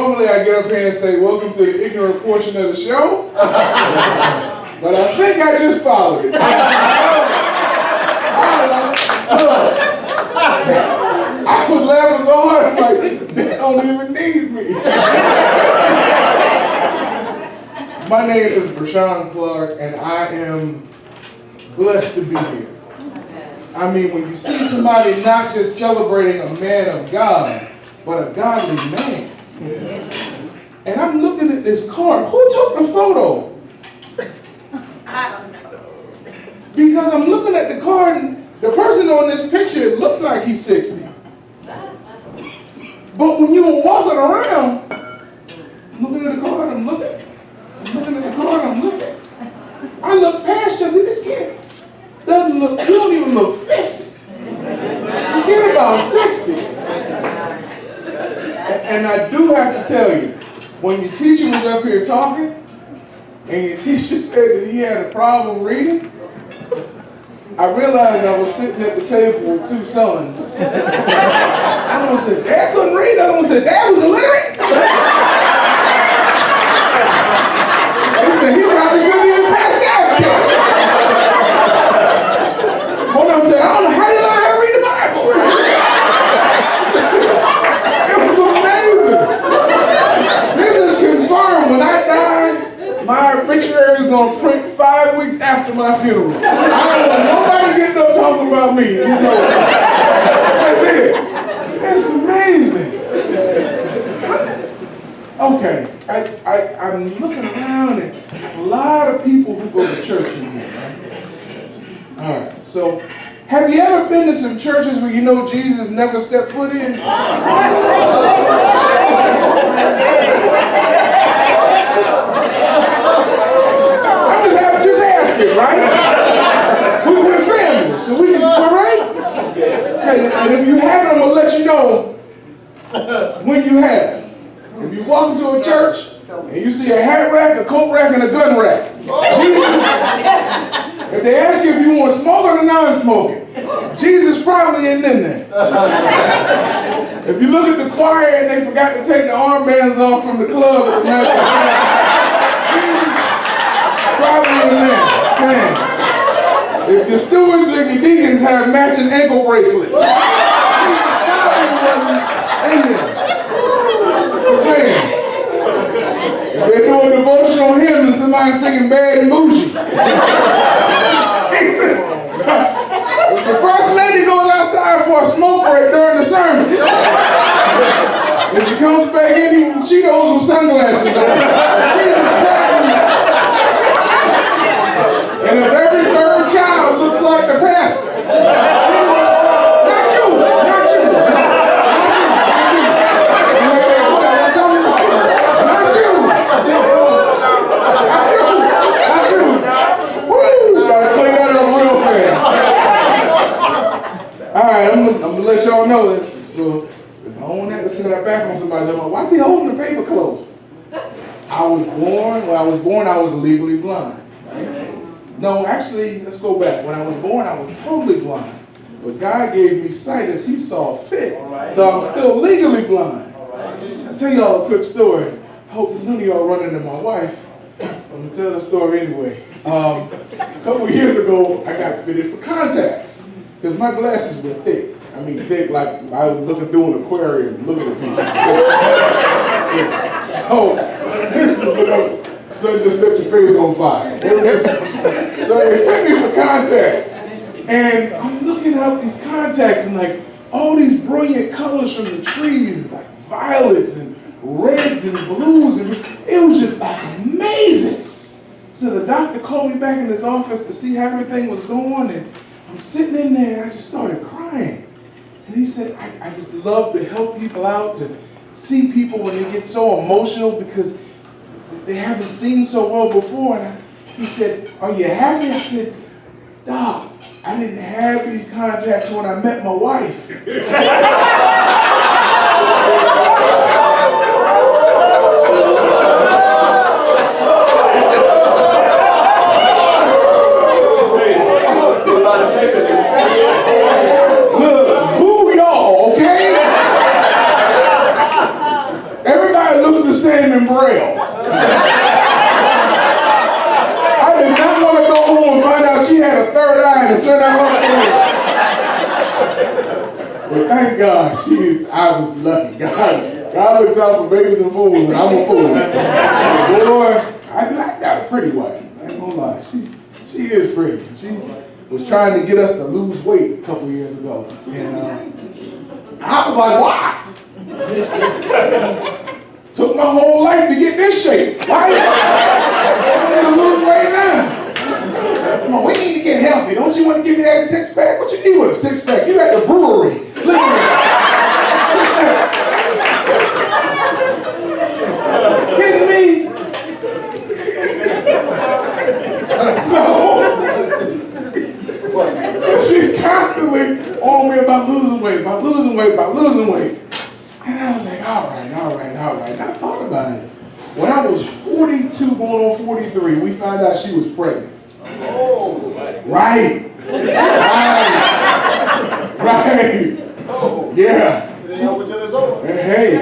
Normally I get up here and say, welcome to the ignorant portion of the show. But I think I just followed it. I was laughing so hard, I'm like, they don't even need me. My name is Brashawn Clark, and I am blessed to be here. I mean, when you see somebody not just celebrating a man of God, but a godly man. And I'm looking at this card. Who took the photo? I don't know. Because I'm looking at the card, and the person on this picture looks like he's 60. But when you were walking around, I'm looking at the card, I'm looking at the card, I'm looking. I look past you, I see this kid doesn't look, you don't even look 50. Forget about 60. And I do have to tell you, when your teacher was up here talking, and your teacher said that he had a problem reading, I realized I was sitting at the table with two sons. One said, Dad couldn't read. The other one said, Dad was illiterate. They said, he probably couldn't even pass the alphabet. One of them said, I don't know how you learn how to read the Bible. It was amazing. This is confirmed. When I die, my obituary is going to print 5 weeks after my funeral. I don't want nobody getting up talking about me. You know, that's it. It's amazing. Okay, I'm looking around and a lot of people who go to church in here, right? All right, so have you ever been to some churches where you know Jesus never stepped foot in? I'm just asking, right? We're family, so we're right? Okay, and if you haven't, I'm going to let you know when you have. If you walk into a church and you see a hat rack, a coat rack, and a gun rack, Jesus, if they ask you if you want smoking or non-smoking, Jesus probably ain't in there. If you look at the choir and they forgot to take the armbands off from the club at the night, Jesus probably in there. Saying, if your stewards and your deacons have matching ankle bracelets, Jesus probably wasn't in there. Saying, if they're doing devotional hymns and somebody singing Bad and Bougie. Jesus. The first lady goes outside for a smoke break during the sermon. And she comes back in eating Cheetos with sunglasses on. Jesus Christ. And if every third child looks like the pastor, not you. All right, I'm gonna let y'all know this. So if I don't have to sit that back on somebody, I'm like, why is he holding the paper close? When I was born, I was legally blind. Right? No, actually, let's go back. When I was born, I was totally blind. But God gave me sight as he saw fit. So I'm still legally blind. I'll tell y'all a quick story. I hope none of y'all run into my wife. I'm gonna tell the story anyway. A couple years ago, I got fitted for contacts. Because my glasses were thick. I mean, thick like I was looking through an aquarium, looking at people. So just set your face on fire. So they fit me for contacts. And I'm looking up these contacts and like all these brilliant colors from the trees, like violets and reds and blues. And it was just like amazing. So the doctor called me back in his office to see how everything was going. And I'm sitting in there, and I just started crying. And he said, I just love to help people out, to see people when they get so emotional because they haven't seen so well before. And he said, are you happy? I said, Doc, I didn't have these contacts when I met my wife. Everybody looks the same in Braille. I did not want to go home and find out she had a third eye and send her off. But thank God, I was lucky. God looks out for babies and fools, and I'm a fool. Boy, I got a pretty wife. I ain't gonna lie. She is pretty. She was trying to get us to lose weight a couple years ago. And I was like, why? Took my whole life to get this shape. Why? I need to lose weight now. Come on, we need to get healthy. Don't you want to give me that six pack? What you need with a six pack? You at the brewery. Look at me. Kidding me? So she's constantly on me about losing weight. And I was like, all right. And I thought about it. When I was 42 going on 43, we found out she was pregnant. Oh, Right. oh. Yeah. It ain't over till it's over. Hey.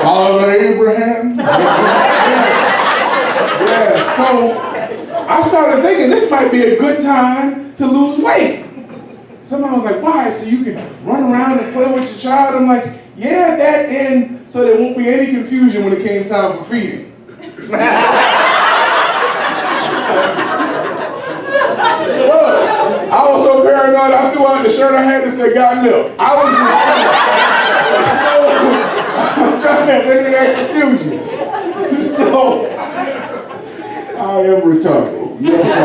Father Abraham. Yes. So I started thinking this might be a good time to lose weight. Somebody was like, why? So you can run around and play with your child? I'm like, yeah, that and so there won't be any confusion when it came time for feeding. Look, I was so paranoid I threw out the shirt I had that said got milk. I was just trying to let it act confusion. So I am retarded. Yes, I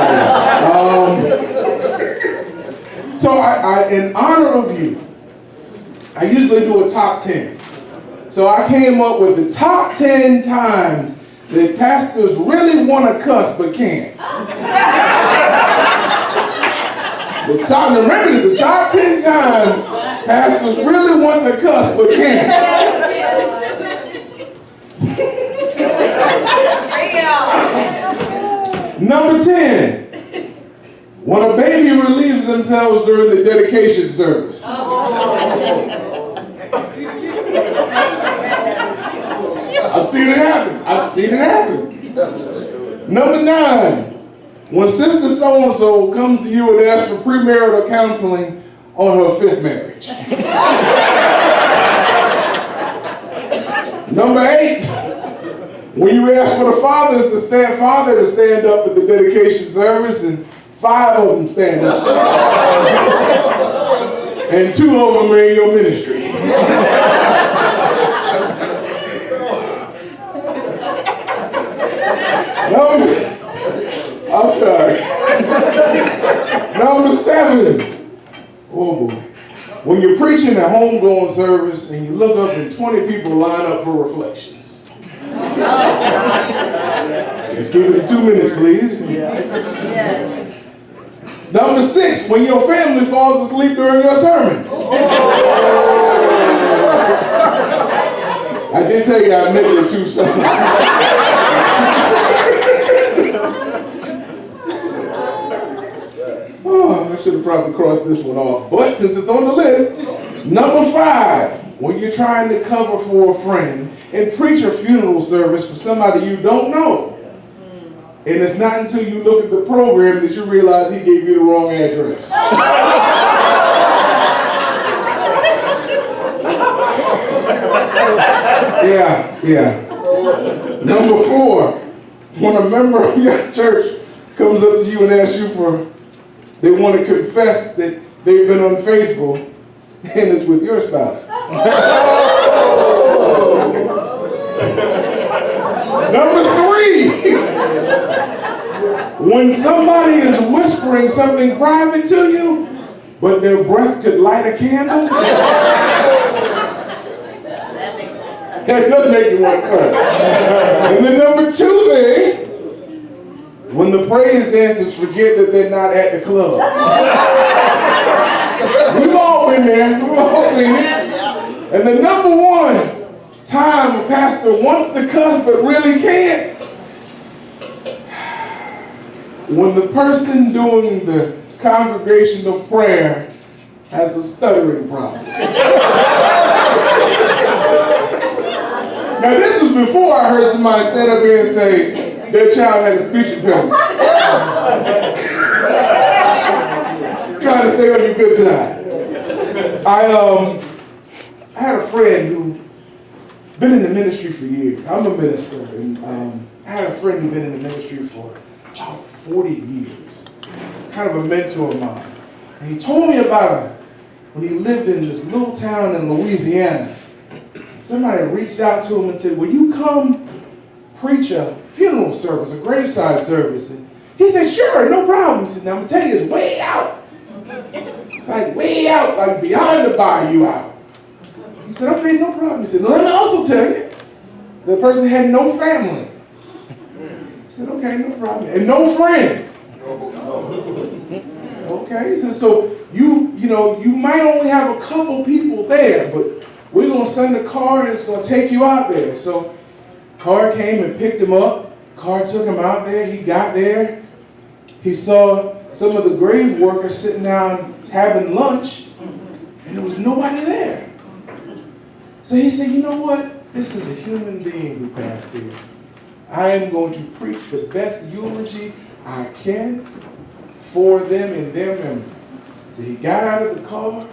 am. So I, in honor of you, I usually do a top 10. So I came up with the top 10 times that pastors really want to cuss but can't. Remember the top 10 times pastors really want to cuss but can't. Number 10. When a baby relieves themselves during the dedication service. I've seen it happen. Number 9. When Sister So-and-so comes to you and asks for premarital counseling on her 5th marriage. Number 8. When you ask for the father to stand up at the dedication service and 5 of them stand up. And 2 of them are in your ministry. I'm sorry. Number 7. Oh boy. When you're preaching a homegoing service and you look up and 20 people line up for reflections. Let's give it 2 minutes, please. Yes. Number 6, when your family falls asleep during your sermon. I did tell you I missed it 2 Sundays. Oh, I should have probably crossed this one off. But since it's on the list, number 5, when you're trying to cover for a friend and preach a funeral service for somebody you don't know. And it's not until you look at the program that you realize he gave you the wrong address. Yeah. Number 4, when a member of your church comes up to you and asks you they want to confess that they've been unfaithful, and it's with your spouse. Number 3, when somebody is whispering something private to you, but their breath could light a candle. That does make you want to cuss. And the number 2 thing, when the praise dancers forget that they're not at the club. We've all been there. We've all seen it. And the number 1 time a pastor wants to cuss but really can't, when the person doing the congregational prayer has a stuttering problem. Now this was before I heard somebody stand up here and say their child had a speech impediment. Trying to stay on your good side. I had a friend who been in the ministry for years. I'm a minister, and I had a friend who been in the ministry for about 40 years. Kind of a mentor of mine. And he told me about when he lived in this little town in Louisiana. Somebody reached out to him and said, will you come preach a funeral service, a graveside service? And he said, sure, no problem. He said, now I'm going to tell you, it's way out. It's like way out, like beyond the bayou out. He said, okay, no problem. He said, let me also tell you, the person had no family. He said, okay, no problem. And no friends. Okay, he said, so you might only have a couple people there, but we're going to send a car and it's going to take you out there. So car came and picked him up. Car took him out there. He got there. He saw some of the grave workers sitting down having lunch, and there was nobody there. So he said, you know what? This is a human being who passed here. I am going to preach the best eulogy I can for them in their memory. So he got out of the car.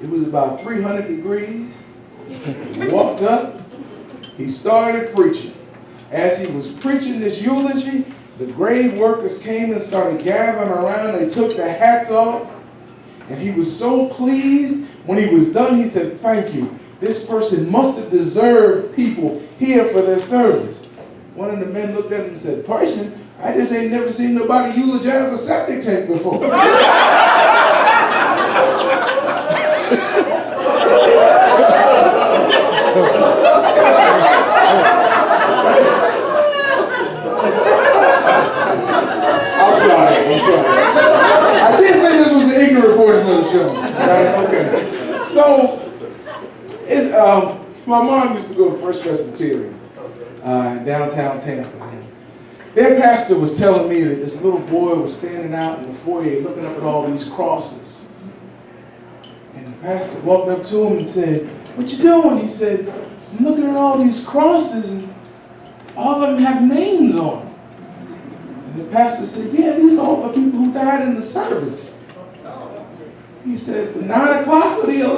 It was about 300 degrees. He walked up. He started preaching. As he was preaching this eulogy, the grave workers came and started gathering around. They took their hats off. And he was so pleased. When he was done, he said, thank you. This person must have deserved people here for their service. One of the men looked at him and said, person, I just ain't never seen nobody eulogize a septic tank before. I'm sorry. I did say this was the ignorant portion of the show. Right? Okay. So, my mom used to go to First Presbyterian downtown Tampa. Their pastor was telling me that this little boy was standing out in the foyer looking up at all these crosses. And the pastor walked up to him and said, what you doing? He said, I'm looking at all these crosses and all of them have names on them. And the pastor said, yeah, these are all the people who died in the service. He said, the 9 o'clock or the 11?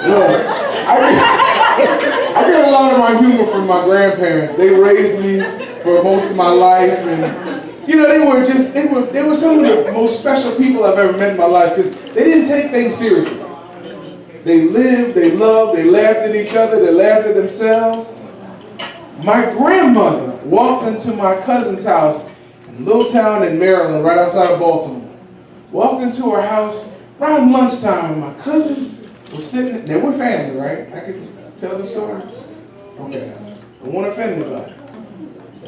Look, I get a lot of my humor from my grandparents. They raised me for most of my life, and they were some of the most special people I've ever met in my life because they didn't take things seriously. They lived, they loved, they laughed at each other, they laughed at themselves. My grandmother walked into my cousin's house in a little town in Maryland, right outside of Baltimore. Walked into her house around lunchtime, and my cousin was sitting there. We're family, right? I can tell the story? Okay. I won't offend anybody.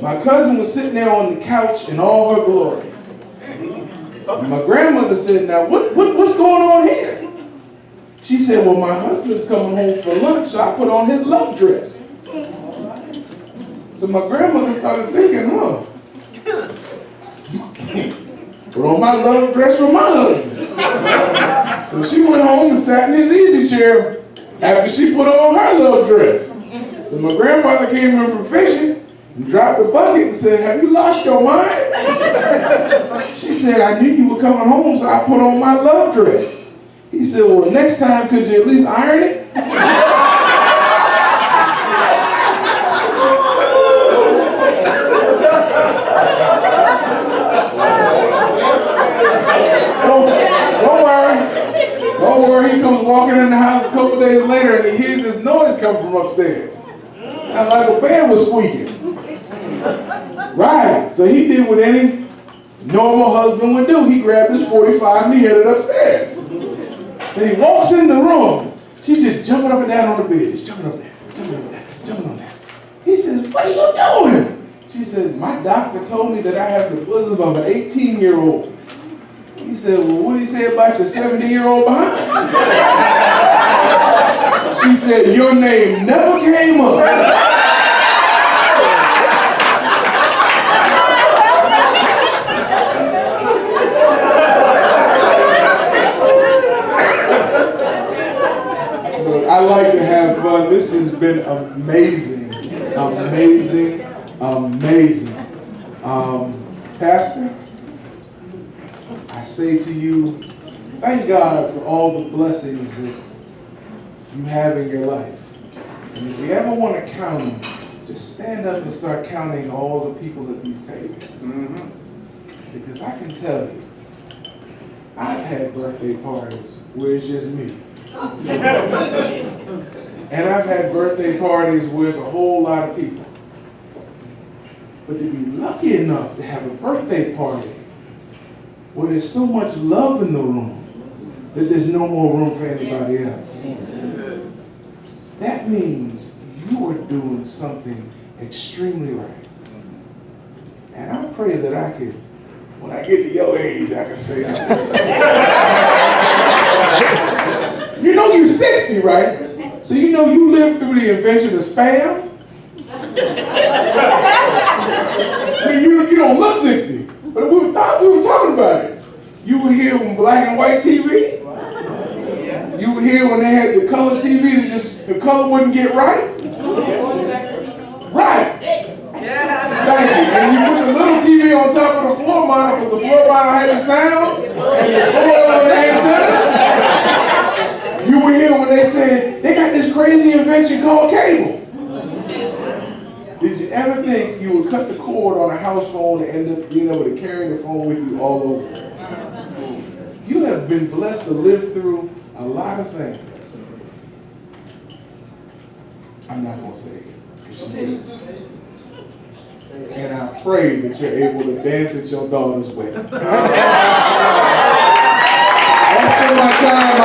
My cousin was sitting there on the couch in all her glory. And my grandmother said, now, what's going on here? She said, well, my husband's coming home for lunch, so I put on his love dress. So my grandmother started thinking, put on my love dress for my husband. So she went home and sat in his easy chair after she put on her love dress. So my grandfather came in from fishing and dropped the bucket and said, have you lost your mind? She said, I knew you were coming home, so I put on my love dress. He said, well, next time, could you at least iron it? Don't worry, he comes walking in the house a couple days later and he hears this noise come from upstairs. Sounds like a bed was squeaking. Right, so he did what any normal husband would do. He grabbed his 45 and he headed upstairs. So he walks in the room. She's just jumping up and down on the bed. Just jumping up and down, jumping up and down, jumping up and down. He says, what are you doing? She says, my doctor told me that I have the bosom of an 18-year-old. He said, well, what did he say about your 70-year-old behind? She said, your name never came up. fun. This has been amazing, amazing, amazing. Pastor, I say to you, thank God for all the blessings that you have in your life. And if you ever want to count them, just stand up and start counting all the people at these tables. Mm-hmm. Because I can tell you, I've had birthday parties where it's just me. And I've had birthday parties where it's a whole lot of people. But to be lucky enough to have a birthday party where there's so much love in the room that there's no more room for anybody else, that means you are doing something extremely right. And I pray that I could, when I get to your age, I can say, you know you're 60, right? So you know you lived through the invention of Spam. I mean, you don't look 60, but we were talking about it. You were here when black and white TV. You were here when they had the color TV that just, the color wouldn't get right. Right. Thank you. And you put the little TV on top of the floor monitor because the floor monitor had the sound and the floor on the antenna. You were here when they said they got this crazy invention called cable. Did you ever think you would cut the cord on a house phone and end up being able to carry the phone with you all over? You have been blessed to live through a lot of things. I'm not going to say it. And I pray that you're able to dance at your daughter's wedding. I spend my time